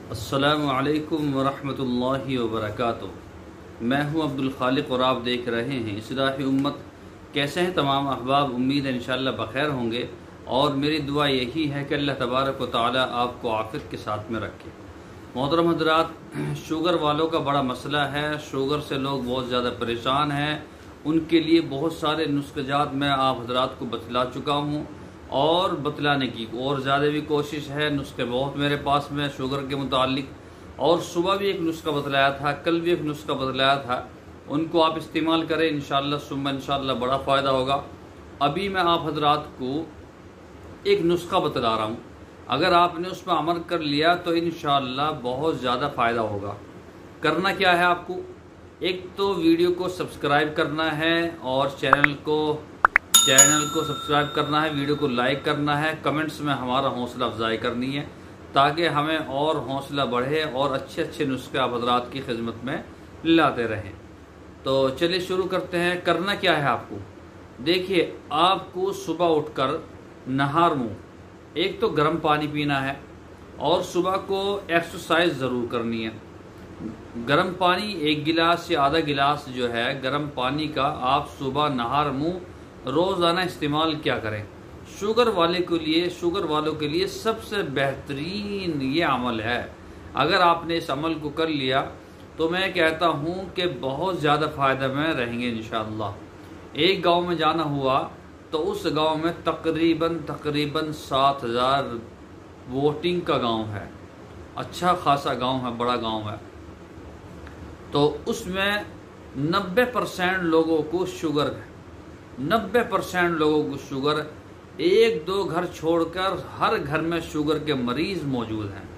अस्सलामु अलैकुम वरहमतुल्लाहि वबरकातुहू। मैं हूं अब्दुल खालिक और आप देख रहे हैं इस्लाही उम्मत। कैसे हैं तमाम अहबाब? उम्मीद है इंशाअल्लाह बखैर होंगे और मेरी दुआ यही है कि अल्लाह तबारक व तआला आपको आफियत के साथ में रखे। मोहतरम हज़रात, शुगर वालों का बड़ा मसला है। शुगर से लोग बहुत ज़्यादा परेशान हैं। उनके लिए बहुत सारे नुस्ख़ात मैं आप हज़रात को बतला चुका हूँ और बतलाने की और ज़्यादा भी कोशिश है। नुस्खे बहुत मेरे पास में शुगर के मुतालिक, और सुबह भी एक नुस्खा बतलाया था, कल भी एक नुस्खा बतलाया था। उनको आप इस्तेमाल करें, इंशाअल्लाह सुम्मा इंशाअल्लाह बड़ा फ़ायदा होगा। अभी मैं आप हज़रात को एक नुस्खा बतला रहा हूँ, अगर आपने उसमें अमल कर लिया तो इंशाअल्लाह बहुत ज़्यादा फ़ायदा होगा। करना क्या है आपको? एक तो वीडियो को सब्सक्राइब करना है और चैनल को सब्सक्राइब करना है, वीडियो को लाइक करना है, कमेंट्स में हमारा हौसला अफजाई करनी है ताकि हमें और हौसला बढ़े और अच्छे अच्छे नुस्खे आप हज़रात की खिदमत में लाते रहें। तो चलिए शुरू करते हैं। करना क्या है आपको? देखिए, आपको सुबह उठकर नहार मुँह एक तो गर्म पानी पीना है और सुबह को एक्सरसाइज ज़रूर करनी है। गर्म पानी 1 गिलास या आधा गिलास जो है गर्म पानी का आप सुबह नहार मुँह रोज़ाना इस्तेमाल क्या करें। शुगर वालों के लिए सबसे बेहतरीन ये अमल है। अगर आपने इस अमल को कर लिया तो मैं कहता हूँ कि बहुत ज़्यादा फ़ायदे में रहेंगे इंशाअल्लाह। एक गांव में जाना हुआ तो उस गांव में तकरीबन 7000 वोटिंग का गांव है। अच्छा खासा गांव है, बड़ा गांव है। तो उसमें 90% लोगों को शुगर है। 90% लोगों को शुगर, 1-2 घर छोड़कर हर घर में शुगर के मरीज मौजूद हैं।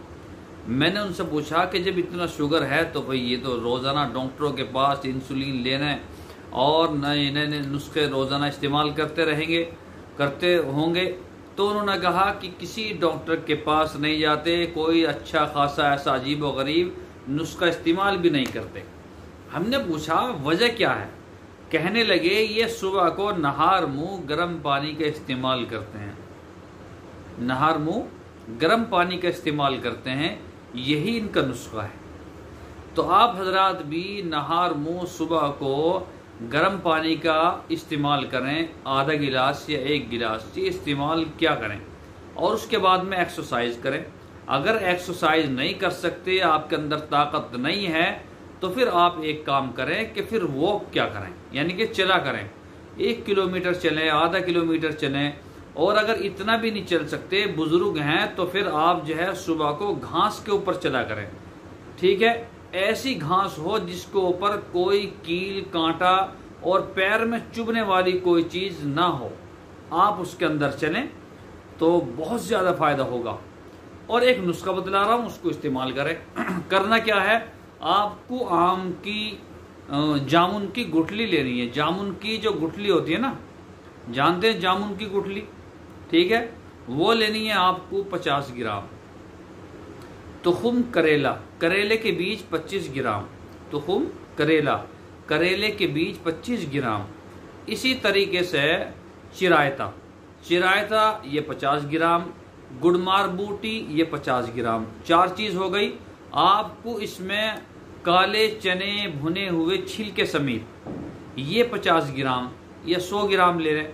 मैंने उनसे पूछा कि जब इतना शुगर है तो भाई ये तो रोज़ाना डॉक्टरों के पास इंसुलिन लेने और नए नए नुस्खे रोज़ाना इस्तेमाल करते होंगे। तो उन्होंने कहा कि किसी डॉक्टर के पास नहीं जाते, कोई अच्छा खासा ऐसा अजीब व गरीब नुस्खा इस्तेमाल भी नहीं करते। हमने पूछा वजह क्या है? कहने लगे ये सुबह को नहार मुँह गर्म पानी का इस्तेमाल करते हैं। नहार मुँह गर्म पानी का इस्तेमाल करते हैं, यही इनका नुस्खा है। तो आप हजरात भी नहार मुँह सुबह को गर्म पानी का इस्तेमाल करें, आधा गिलास या 1 गिलास ये इस्तेमाल क्या करें, और उसके बाद में एक्सरसाइज करें। अगर एक्सरसाइज नहीं कर सकते, आपके अंदर ताकत नहीं है, तो फिर आप एक काम करें कि फिर वॉक क्या करें, यानी कि चला करें। 1 किलोमीटर चलें, आधा किलोमीटर चलें, और अगर इतना भी नहीं चल सकते, बुजुर्ग हैं, तो फिर आप जो है सुबह को घास के ऊपर चला करें। ठीक है, ऐसी घास हो जिसके ऊपर कोई कील कांटा और पैर में चुभने वाली कोई चीज ना हो, आप उसके अंदर चलें तो बहुत ज्यादा फायदा होगा। और एक नुस्खा बतला रहा हूं, उसको इस्तेमाल करें। करना क्या है, आपको जामुन की गुठली लेनी है। जामुन की जो गुठली होती है ना, जानते हैं जामुन की गुठली? ठीक है, वो लेनी है आपको 50 ग्राम। तुखुम करेले के बीज 25 ग्राम। तुखुम करेले के बीज 25 ग्राम। इसी तरीके से चिरायता ये 50 ग्राम। गुड़मार बूटी ये 50 ग्राम। 4 चीज हो गई। आपको इसमें काले चने भुने हुए छिलके समेत ये 50 ग्राम या 100 ग्राम ले लें।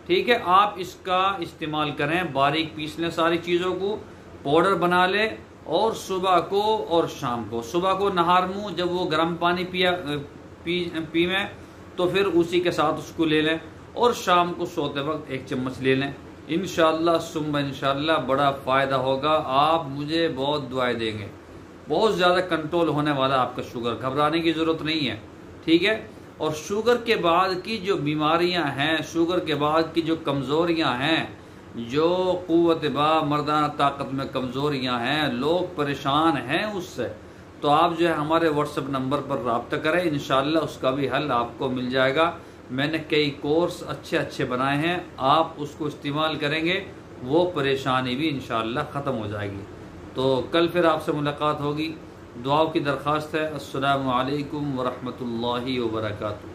ठीक है, आप इसका इस्तेमाल करें, बारीक पीस लें सारी चीज़ों को, पाउडर बना लें, और सुबह को और शाम को, सुबह को नहार मुँह जब वो गर्म पानी पीवें तो फिर उसी के साथ उसको ले लें, और शाम को सोते वक्त 1 चम्मच ले लें। इंशाअल्लाह सुम्मा इंशाअल्लाह बड़ा फ़ायदा होगा। आप मुझे बहुत दुआएं देंगे। बहुत ज़्यादा कंट्रोल होने वाला आपका शुगर, घबराने की ज़रूरत नहीं है। ठीक है, और शुगर के बाद की जो बीमारियां हैं, शुगर के बाद की जो कमज़ोरियां हैं, जो क़ुव्वत मर्दाना ताकत में कमज़ोरियां हैं, लोग परेशान हैं उससे, तो आप जो है हमारे व्हाट्सएप नंबर पर रब्ता करें, इंशाअल्लाह उसका भी हल आपको मिल जाएगा। मैंने कई कोर्स अच्छे बनाए हैं, आप उसको इस्तेमाल करेंगे, वो परेशानी भी इंशाअल्लाह ख़त्म हो जाएगी। तो कल फिर आपसे मुलाकात होगी। दुआओं की दरख्वास्त है। अस्सलामु अलैकुम वरहमतुल्लाहि वबरकातुहू।